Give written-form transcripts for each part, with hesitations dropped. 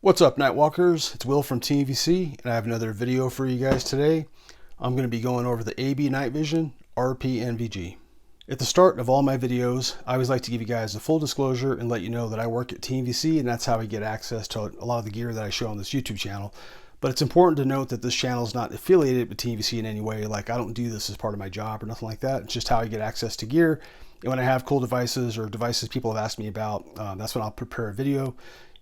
What's up, Nightwalkers? It's Will from TVC, and I have another video for you guys today. I'm going to be going over the AB Night Vision RPNVG. At the start of all my videos, I always like to give you guys a full disclosure and let you know that I work at TVC, and that's how I get access to a lot of the gear that I show on this YouTube channel. But it's important to note that this channel is not affiliated with TVC in any way. Like, I don't do this as part of my job or nothing like that. It's just how I get access to gear. And when I have cool devices or devices people have asked me about, that's when I'll prepare a video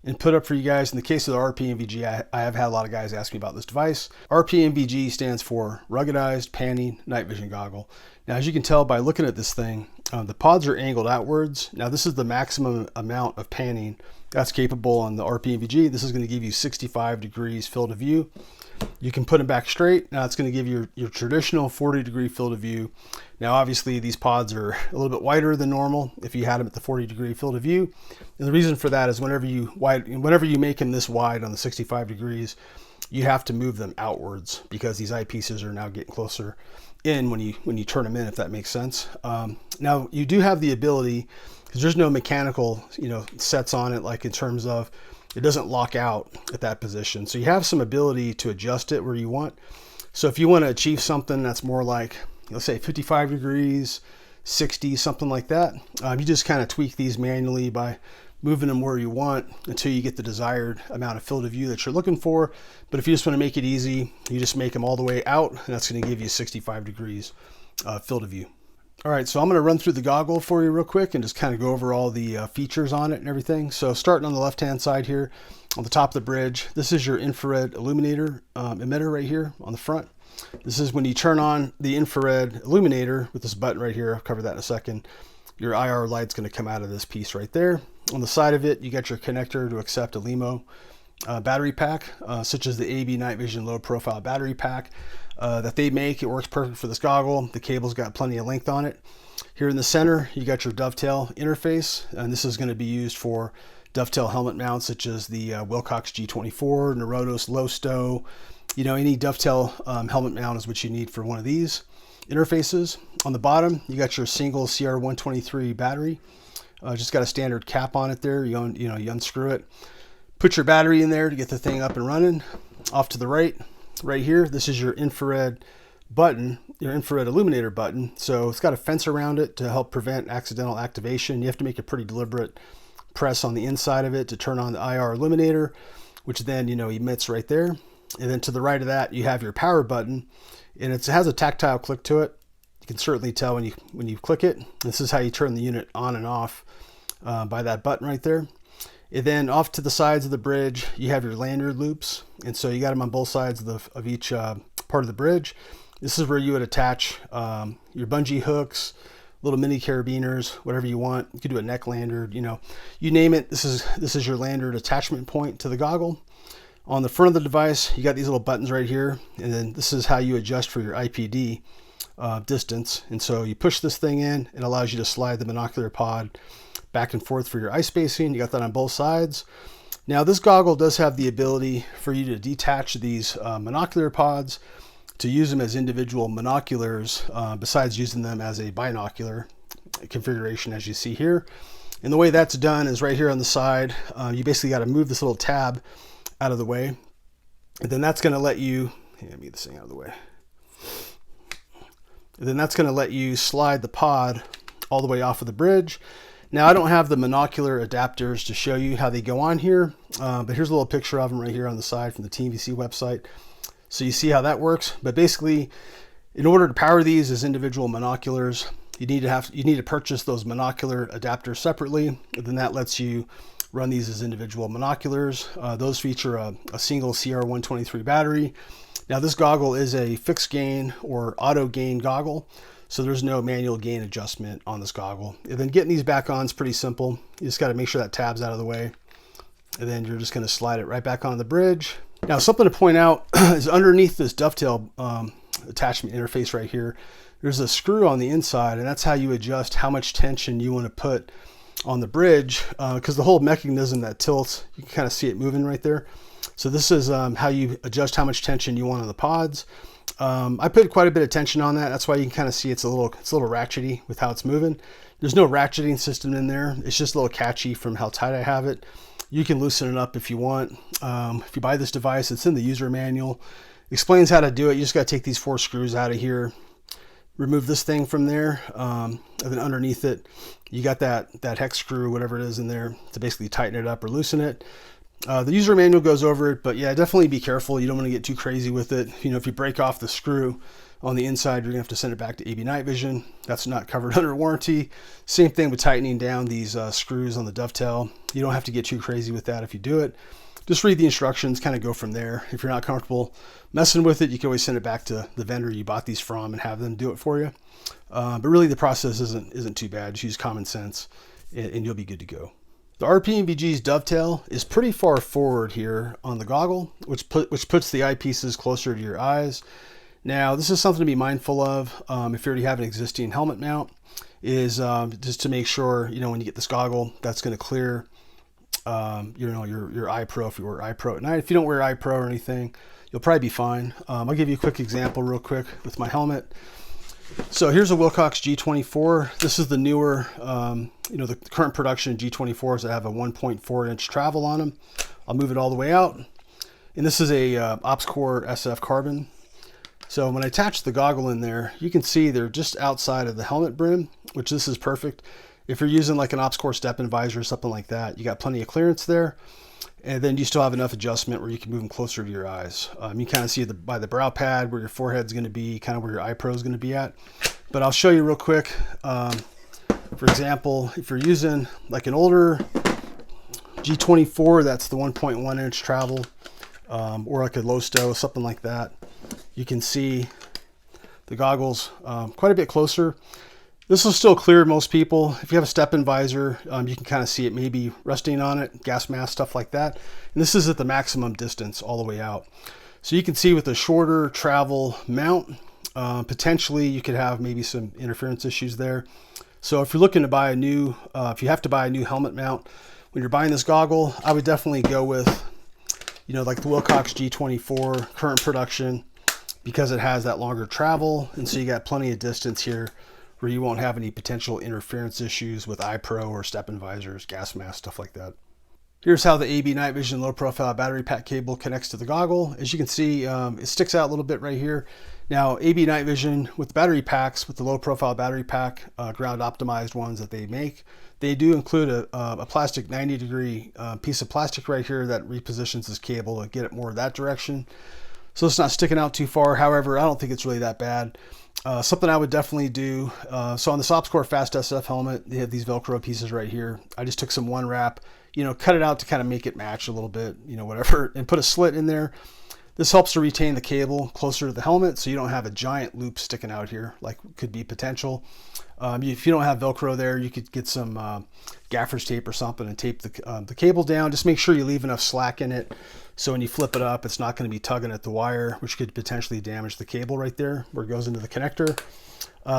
and put up for you guys. In the case of the RPNVG, I have had a lot of guys ask me about this device. RPNVG stands for Ruggedized Panning Night Vision Goggle. Now, as you can tell by looking at this thing, the pods are angled outwards. Now, this is the maximum amount of panning that's capable on the RPNVG. This is going to give you 65 degrees field of view. You can put them back straight. Now it's going to give you your traditional 40-degree field of view. Now, obviously, these pods are a little bit wider than normal if you had them at the 40-degree field of view. And the reason for that is whenever you make them this wide on the 65 degrees, you have to move them outwards because these eyepieces are now getting closer in when you turn them in, if that makes sense. Now, you do have the ability, because there's no mechanical sets on it, like in terms of it doesn't lock out at that position. So you have some ability to adjust it where you want. So if you want to achieve something that's more like, let's say 55 degrees, 60, something like that, you just kind of tweak these manually by moving them where you want until you get the desired amount of field of view that you're looking for. But if you just want to make it easy, you just make them all the way out, and that's going to give you 65 degrees field of view. All right, so I'm going to run through the goggle for you real quick and just kind of go over all the features on it and everything. So starting on the left-hand side here, on the top of the bridge, this is your infrared illuminator emitter right here on the front. This is when you turn on the infrared illuminator with this button right here. I'll cover that in a second. Your IR light's going to come out of this piece right there. On the side of it, you got your connector to accept a LEMO battery pack, such as the AB Night Vision low profile battery pack that they make. It works perfect for this goggle. The cable's got plenty of length on it. Here in the center, you got your dovetail interface, and this is going to be used for dovetail helmet mounts, such as the Wilcox G24, Neurotos Low Stow. Any dovetail helmet mount is what you need for one of these interfaces. On the bottom, you got your single CR123 battery. Just got a standard cap on it there. You unscrew it. Put your battery in there to get the thing up and running. Off to the right here, this is your infrared button, your infrared illuminator button. So it's got a fence around it to help prevent accidental activation. You have to make a pretty deliberate press on the inside of it to turn on the IR illuminator, which then emits right there. And then to the right of that, you have your power button, and it has a tactile click to it. You can certainly tell when you click it. This is how you turn the unit on and off by that button right there. And then off to the sides of the bridge, you have your lanyard loops. And so you got them on both sides of each part of the bridge. This is where you would attach your bungee hooks, little mini carabiners, whatever you want. You could do a neck lanyard, you name it. This is your lanyard attachment point to the goggle. On the front of the device, you got these little buttons right here. And then this is how you adjust for your IPD distance. And so you push this thing in, it allows you to slide the monocular pod back and forth for your eye spacing. You got that on both sides. Now, this goggle does have the ability for you to detach these monocular pods to use them as individual monoculars, besides using them as a binocular configuration, as you see here. And the way that's done is right here on the side. You basically got to move this little tab out of the way, and then that's going to let you, let me get this thing out of the way. And then that's going to let you slide the pod all the way off of the bridge. Now, I don't have the monocular adapters to show you how they go on here, but here's a little picture of them right here on the side from the TVC website. So you see how that works. But basically, in order to power these as individual monoculars, you need to purchase those monocular adapters separately, and then that lets you run these as individual monoculars. Those feature a single CR123 battery. Now, this goggle is a fixed gain or auto gain goggle, so there's no manual gain adjustment on this goggle. And then getting these back on is pretty simple. You just got to make sure that tab's out of the way, and then you're just going to slide it right back on the bridge. Now, something to point out is underneath this dovetail attachment interface right here, there's a screw on the inside, and that's how you adjust how much tension you want to put on the bridge, because the whole mechanism that tilts, you can kind of see it moving right there. So this is how you adjust how much tension you want on the pods. I put quite a bit of tension on that. That's why you can kind of see it's a little ratchety with how it's moving. There's no ratcheting system in there. It's just a little catchy from how tight I have it. You can loosen it up if you want. If you buy this device, it's in the user manual. It explains how to do it. You just got to take these 4 screws out of here, remove this thing from there, and then underneath it, you got that hex screw, whatever it is in there, to basically tighten it up or loosen it. The user manual goes over it, but yeah, definitely be careful. You don't want to get too crazy with it. You know, if you break off the screw on the inside, you're gonna have to send it back to AB Night Vision. That's not covered under warranty. Same thing with tightening down these screws on the dovetail. You don't have to get too crazy with that if you do it. Just read the instructions, kind of go from there. If you're not comfortable messing with it, you can always send it back to the vendor you bought these from and have them do it for you. But really the process isn't too bad. Just use common sense and you'll be good to go. The RPNVG's dovetail is pretty far forward here on the goggle, which puts the eyepieces closer to your eyes. Now, this is something to be mindful of if you already have an existing helmet mount, is just to make sure, you know, when you get this goggle, that's going to clear, you know, your eye pro if you wear eye pro at night. If you don't wear eye pro or anything, you'll probably be fine. I'll give you a quick example real quick with my helmet. So here's a Wilcox G24. This is the newer, you know, the current production G24s that have a 1.4 inch travel on them. I'll move it all the way out. And this is a OpsCore SF carbon. So when I attach the goggle in there, you can see they're just outside of the helmet brim, which this is perfect. If you're using like an OpsCore step-in visor or something like that, you got plenty of clearance there. And then you still have enough adjustment where you can move them closer to your eyes. You kind of see by the brow pad where your forehead's going to be, kind of where your eye pro is going to be at. But I'll show you real quick. For example, if you're using like an older G24, that's the 1.1 inch travel, or like a low stow, something like that. You can see the goggles quite a bit closer. This will still clear most people. If you have a step-in visor, you can kind of see it maybe resting on it, gas mask, stuff like that. And this is at the maximum distance all the way out. So you can see with a shorter travel mount, potentially you could have maybe some interference issues there. So if you're looking to buy a new, if you have to buy a new helmet mount, when you're buying this goggle, I would definitely go with, you know, like the Wilcox G24 current production, because it has that longer travel. And so you got plenty of distance here where you won't have any potential interference issues with eye pro or step-in visors, gas mask, stuff like that. Here's how the AB Night Vision low profile battery pack cable connects to the goggle. As you can see, it sticks out a little bit right here. Now, AB Night Vision with battery packs, with the low profile battery pack, ground optimized ones that they make, they do include a plastic 90-degree piece of plastic right here that repositions this cable to get it more that direction. So it's not sticking out too far. However, I don't think it's really that bad. Something I would definitely do. So on this OpsCore Fast SF helmet, they have these Velcro pieces right here. I just took some 1-wrap, you know, cut it out to kind of make it match a little bit, you know, whatever, and put a slit in there. This helps to retain the cable closer to the helmet so you don't have a giant loop sticking out here like could be potential. If you don't have Velcro there, you could get some gaffer's tape or something and tape the cable down. Just make sure you leave enough slack in it so when you flip it up, it's not going to be tugging at the wire, which could potentially damage the cable right there where it goes into the connector.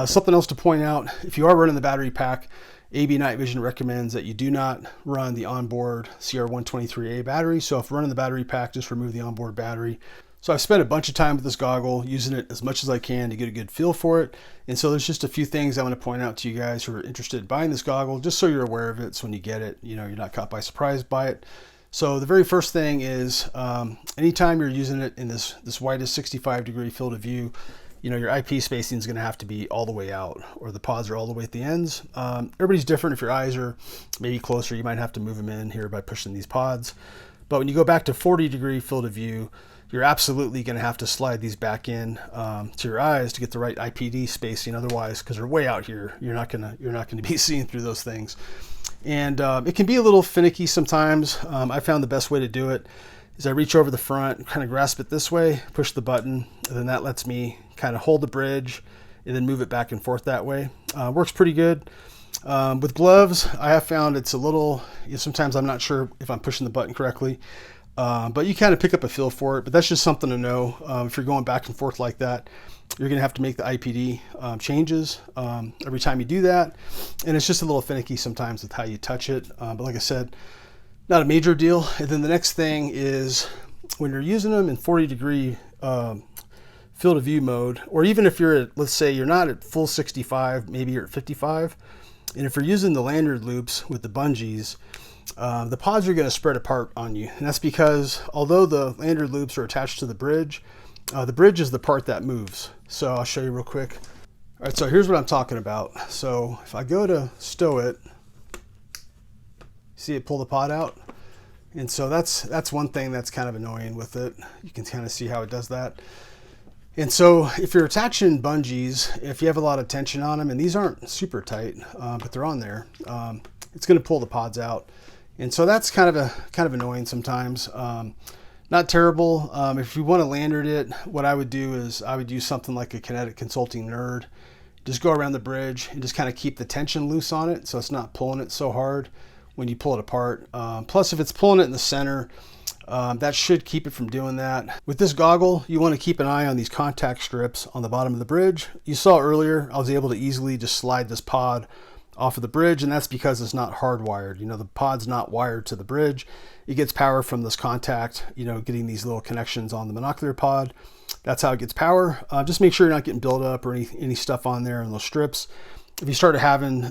Something else to point out, if you are running the battery pack, AB Night Vision recommends that you do not run the onboard CR123A battery. So if running the battery pack, just remove the onboard battery. So I've spent a bunch of time with this goggle, using it as much as I can to get a good feel for it. And so there's just a few things I want to point out to you guys who are interested in buying this goggle, just so you're aware of it. So when you get it, you know, you're not caught by surprise by it. So the very first thing is, anytime you're using it in this widest 65-degree field of view, you know, your eyepiece spacing is going to have to be all the way out, or the pods are all the way at the ends. Everybody's different. If your eyes are maybe closer, you might have to move them in here by pushing these pods. But when you go back to 40-degree field of view, you're absolutely going to have to slide these back in to your eyes to get the right IPD spacing. Otherwise, because they're way out here, you're not going to be seeing through those things. And it can be a little finicky sometimes. I found the best way to do it is I reach over the front, kind of grasp it this way, push the button, and then that lets me kind of hold the bridge and then move it back and forth that way. Works pretty good. With gloves, I have found it's a little, sometimes I'm not sure if I'm pushing the button correctly, but you kind of pick up a feel for it. But that's just something to know. If you're going back and forth like that, you're going to have to make the IPD changes every time you do that. And it's just a little finicky sometimes with how you touch it. But like I said, not a major deal. And then the next thing is when you're using them in 40-degree field of view mode, or even if you're at, let's say you're not at full 65, maybe you're at 55. And if you're using the lanyard loops with the bungees, the pods are going to spread apart on you. And that's because although the lanyard loops are attached to the bridge is the part that moves. So I'll show you real quick. All right, so here's what I'm talking about. So if I go to stow it, see it pull the pod out? And so that's one thing that's kind of annoying with it. You can kind of see how it does that. And so if you're attaching bungees, if you have a lot of tension on them, and these aren't super tight, but they're on there, it's going to pull the pods out. And so that's kind of annoying sometimes. Not terrible. If you want to lanyard it, what I would do is I would use something like a Kinetic Consulting Nerd. Just go around the bridge and just kind of keep the tension loose on it so it's not pulling it so hard when you pull it apart. Plus, if it's pulling it in the center, that should keep it from doing that. With this goggle, you want to keep an eye on these contact strips on the bottom of the bridge. You saw earlier, I was able to easily just slide this pod off of the bridge, and that's because it's not hardwired. You know, the pod's not wired to the bridge. It gets power from this contact, you know, getting these little connections on the monocular pod. That's how it gets power. Just make sure you're not getting buildup or any stuff on there in those strips. If you start having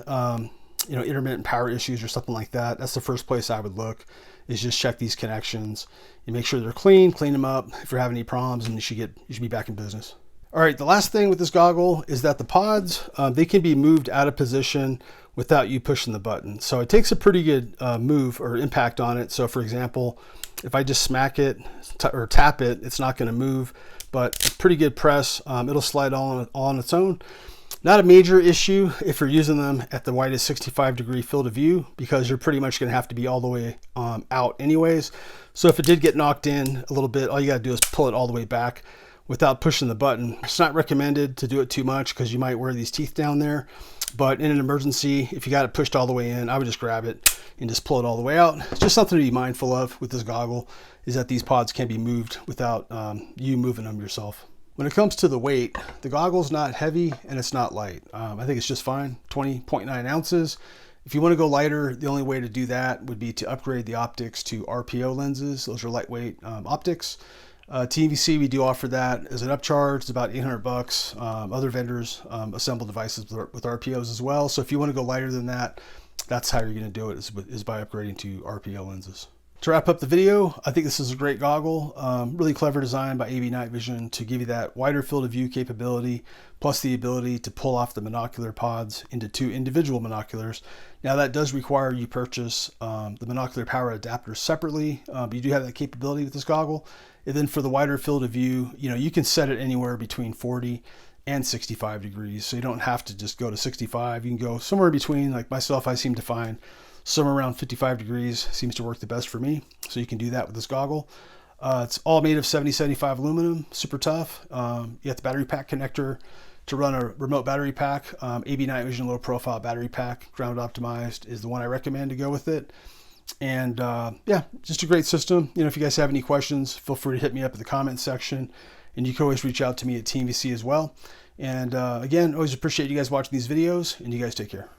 you know, intermittent power issues or something like that, that's the first place I would look, is just check these connections and make sure they're clean them up. If you're having any problems, and you should be back in business. All right, the last thing with this goggle is that the pods, they can be moved out of position without you pushing the button. So it takes a pretty good move or impact on it. So for example, if I just smack it or tap it, it's not going to move, but a pretty good press, it'll slide all on its own. Not a major issue if you're using them at the widest 65-degree field of view, because you're pretty much going to have to be all the way out anyways. So if it did get knocked in a little bit, all you got to do is pull it all the way back without pushing the button. It's not recommended to do it too much because you might wear these teeth down there. But in an emergency, if you got it pushed all the way in, I would just grab it and just pull it all the way out. It's just something to be mindful of with this goggle, is that these pods can be moved without you moving them yourself. When it comes to the weight, the goggle's not heavy and it's not light. I think it's just fine, 20.9 ounces. If you want to go lighter, the only way to do that would be to upgrade the optics to RPO lenses. Those are lightweight optics. TVC, we do offer that as an upcharge. It's about $800. Other vendors assemble devices with RPOs as well. So if you want to go lighter than that, that's how you're going to do it, is by upgrading to RPO lenses. To wrap up the video, I think this is a great goggle. Really clever design by AB Night Vision to give you that wider field of view capability, plus the ability to pull off the monocular pods into 2 individual monoculars. Now that does require you purchase the monocular power adapters separately. You do have that capability with this goggle. And then for the wider field of view, you know, you can set it anywhere between 40 and 65 degrees. So you don't have to just go to 65. You can go somewhere between. Like myself, I seem to find somewhere around 55 degrees seems to work the best for me. So you can do that with this goggle. It's all made of 7075 aluminum, super tough. You got the battery pack connector to run a remote battery pack. AB Night Vision low profile battery pack, ground optimized, is the one I recommend to go with it. And yeah, just a great system. You know, if you guys have any questions, feel free to hit me up in the comments section, and you can always reach out to me at TVC as well. And again, always appreciate you guys watching these videos, and you guys take care.